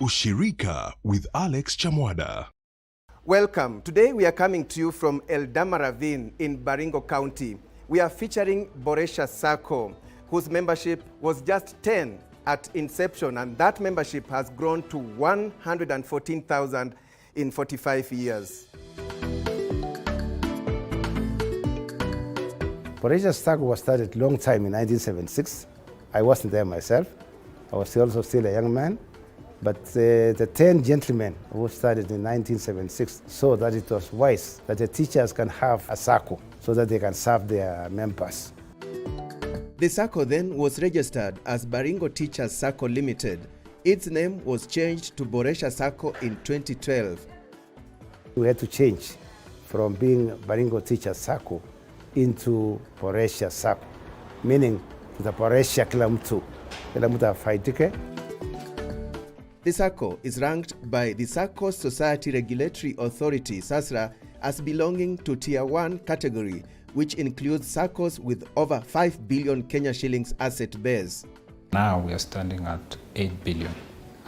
Ushirika with Alex Chamwada. Welcome. Today we are coming to you from Ravine in Baringo County. We are featuring BORESHA SACCO, whose membership was just 10 at inception, and that membership has grown to 114,000 in 45 years. BORESHA SACCO was started a long time in 1976. I wasn't there myself. I was also still a young man. But the 10 gentlemen who started in 1976 saw that it was wise that the teachers can have a SACCO so that they can serve their members. The SACCO then was registered as Baringo Teachers SACCO Limited. Its name was changed to BORESHA SACCO in 2012. We had to change from being Baringo Teachers SACCO into BORESHA SACCO, meaning the BORESHA kila mtu afaidike. The SACCO is ranked by the SACCO Society Regulatory Authority (SASRA) as belonging to Tier 1 category, which includes SACCOs with over 5 billion Kenya shillings asset base. Now we are standing at 8 billion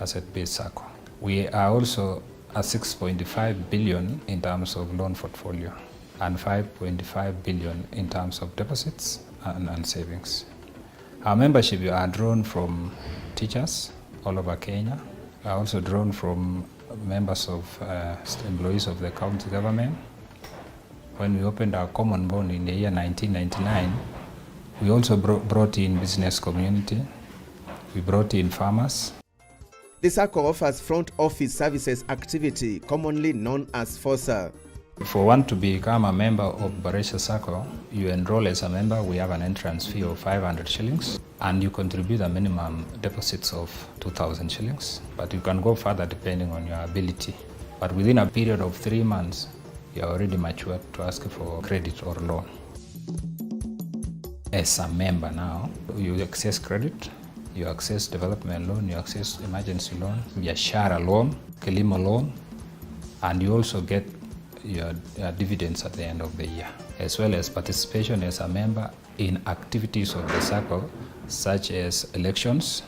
asset base SACCO. We are also at 6.5 billion in terms of loan portfolio and 5.5 billion in terms of deposits and savings. Our membership are drawn from teachers all over Kenya. Are also drawn from members of employees of the county government. When we opened our common bond in the year 1999, we also brought in business community. We brought in farmers. The SACCO offers front office services activity, commonly known as FOSA. For one to become a member of BORESHA SACCO, you enroll as a member. We have an entrance fee of 500 shillings and you contribute a minimum deposits of 2,000 shillings. But you can go further depending on your ability. But within a period of 3 months, you are already matured to ask for credit or loan. As a member now, you access credit, you access development loan, you access emergency loan, biashara loan, kilimo loan, and you also get your dividends at the end of the year, as well as participation as a member in activities of the SACCO, such as elections.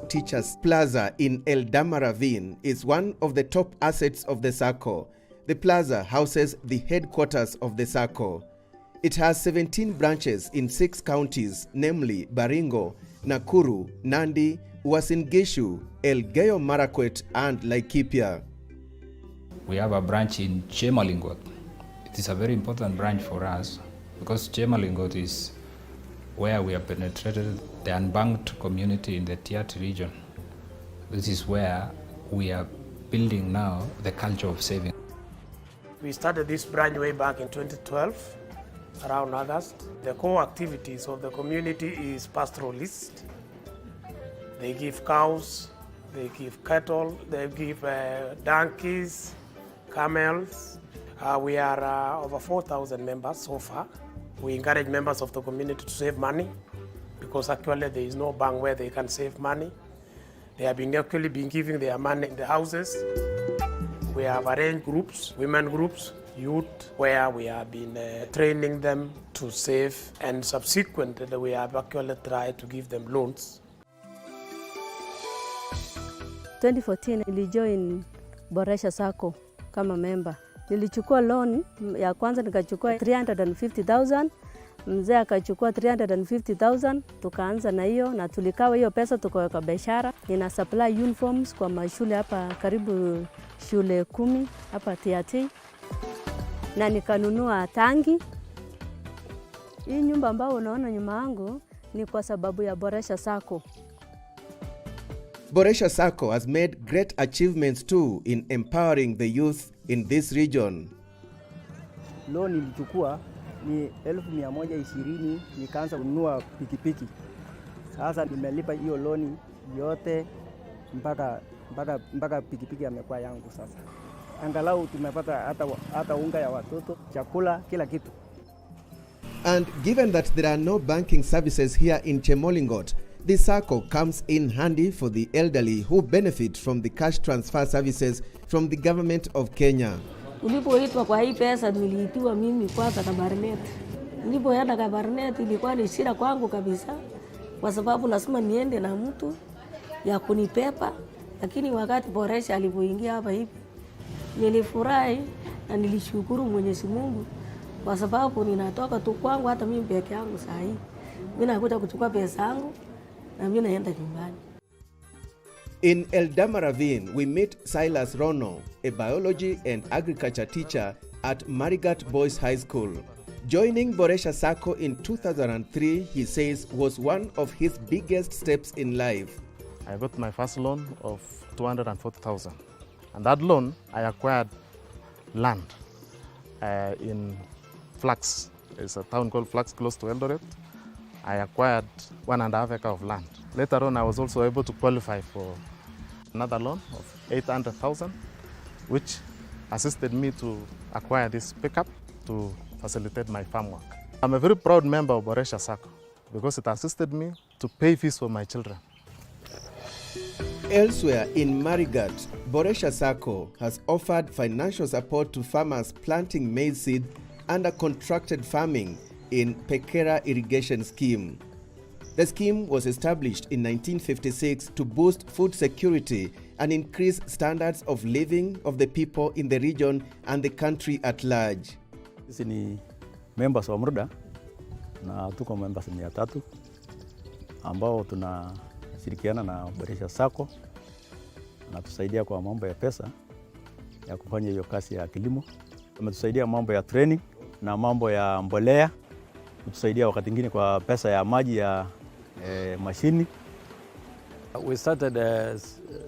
Teachers Plaza in Ravine is one of the top assets of the SACCO. The plaza houses the headquarters of the SACCO. It has 17 branches in 6 counties, namely Baringo, Nakuru, Nandi, Uasin Gishu, Elgeyo Marakwet, and Laikipia. We have a branch in Chemalingot. It is a very important branch for us because Chemalingot is where we have penetrated the unbanked community in the Tiati region. This is where we are building now the culture of saving. We started this branch way back in 2012, around August. The core activities of the community is pastoralist. They give cows, they give cattle, they give donkeys, camels. We are over 4,000 members so far. We encourage members of the community to save money because actually there is no bank where they can save money. They have actually been giving their money in the houses. We have arranged groups, women groups, youth, where we have been training them to save, and subsequently we have actually tried to give them loans. 2014 nilijoin BORESHA SACCO kama member. Nilichukua loan ya kwanza nikachukua 350,000, mzee akachukua 350,000, tukaanza na hiyo na tulikawa hiyo pesa tukaweka biashara. Nina supply uniforms kwa mashule hapa karibu shule 10 hapa Tiati. Na nikanunua tangi. Hii nyumba ambayo unaona nyuma yangu ni kwa sababu ya BORESHA SACCO. BORESHA SACCO has made great achievements too in empowering the youth in this region. Loan nilichukua ni 1,120, nikaanza kununua pikipiki. Sasa nimelipa hiyo loan yote mpaka pikipiki amekuwa yangu sasa. Angalau tumepata hata unga ya watoto, chakula, kila kitu. And given that there are no banking services here in Chemolingot, the SACCO comes in handy for the elderly who benefit from the cash transfer services from the government of Kenya. Ulipoitwa kwa hii pesa niliitiwa mimi kwanza Kabarnet. Nilipoenda Kabarnet ilikuwa ni shida kwangu kabisa kwa sababu lazima niende na mtu ya kunipepa, lakini wakati Boresha alipoingia hapa hivi nilifurahi na nilishukuru Mwenyezi Mungu kwa sababu ninatoka tu kwangu, hata mimi peke yangu saa hii mimi nakuja kuchukua pesa yangu na mimi naenda nyumbani. In Ravine, we meet Silas Rono, a biology and agriculture teacher at Marigat Boys High School. Joining Boresha Sacco in 2003, he says, was one of his biggest steps in life. I got my first loan of 240,000. And that loan, I acquired land in Flax. It's a town called Flax close to Eldoret. I acquired 1.5 acres of land. Later on, I was also able to qualify for another loan of 800,000, which assisted me to acquire this pickup to facilitate my farm work. I'm a very proud member of BORESHA SACCO because it assisted me to pay fees for my children. Elsewhere in Marigat, BORESHA Sacco has offered financial support to farmers planting maize seed under contracted farming in Pekera irrigation scheme. The scheme was established in 1956 to boost food security and increase standards of living of the people in the region and the country at large. Sisi ni members wa MRDA na tuko members 300 ambao tunashirikiana na BORESHA Sacco na tusaidia kwa mambo ya pesa ya kufanya hiyo kazi ya kilimo. Tumetusaidia mambo ya training na mambo ya mbolea, kutusaidia wakati mwingine kwa pesa ya maji ya mashini. We started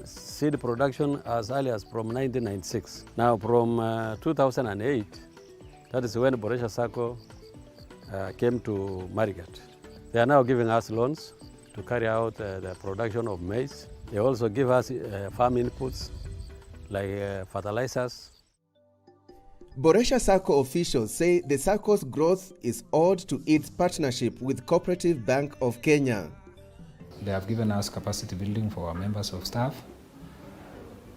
seed production as early as from 1996. Now from 2008, that is when BORESHA Sacco came to Marigat. They are now giving us loans to carry out the production of maize. They also give us farm inputs like fertilizers. BORESHA Sacco officials say the Sacco's growth is owed to its partnership with Cooperative Bank of Kenya. They have given us capacity building for our members of staff,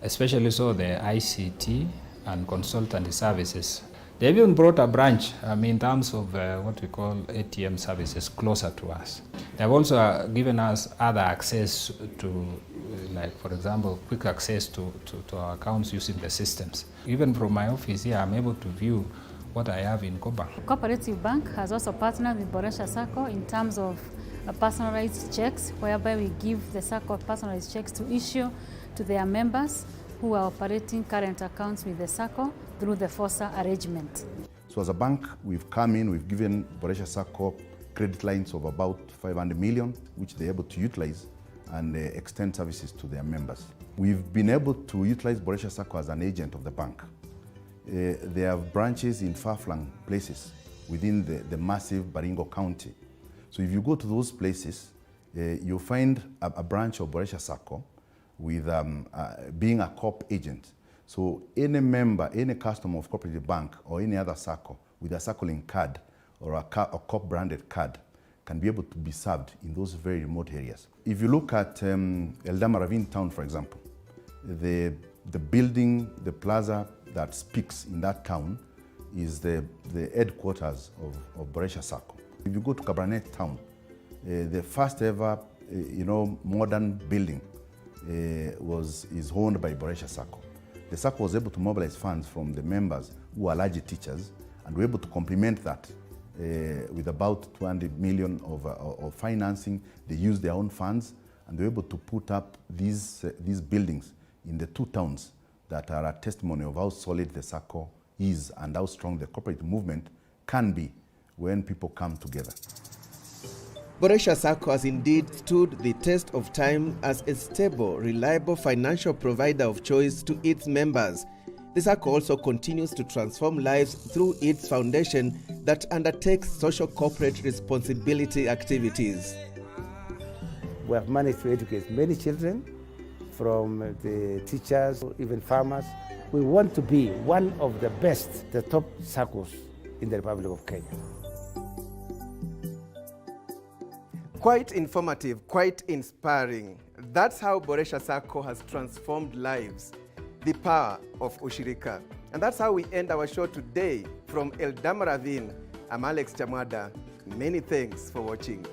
especially so the ICT and consultancy services. They even brought a branch in terms of what we call ATM services closer to us. They have also given us other access to, like for example, quick access to our accounts using the systems. Even from my office here, I'm able to view what I have in Koba. Cooperative Bank has also partnered with BORESHA Sacco in terms of personalized checks, whereby we give the Sacco personalized checks to issue to their members who are operating current accounts with the Sacco through the FOSA arrangement. So as a bank, we've come in, we've given BORESHA Sacco credit lines of about 500 million, which they're able to utilize and extend services to their members. We've been able to utilize BORESHA Sacco as an agent of the bank. They have branches in far-flung places within the massive Baringo County. So if you go to those places, you'll find a branch of BORESHA Sacco with being a COP agent. So any member, any customer of Cooperative Bank or any other Sacco with a Sacco-link card or a COP-branded card can be able to be served in those very remote areas. If you look at Ravine town, for example, the building, the plaza that speaks in that town is the headquarters of BORESHA Sacco. If you go to Kabarnet town, the first ever modern building is owned by BORESHA Sacco. The Sacco was able to mobilize funds from the members who are large teachers and were able to complement that with about 200 million of financing. They used their own funds and they were able to put up these buildings in the two towns that are a testimony of how solid the Sacco is and how strong the corporate movement can be when people come together. BORESHA Sacco has indeed stood the test of time as a stable, reliable financial provider of choice to its members. The Sacco also continues to transform lives through its foundation that undertakes social corporate responsibility activities. We have managed to educate many children, from the teachers, even farmers. We want to be one of the best, the top Saccos in the Republic of Kenya. Quite informative, quite inspiring. That's how BORESHA Sacco has transformed lives. The power of Ushirika. And that's how we end our show today. From Ravine, I'm Alex Chamwada. Many thanks for watching.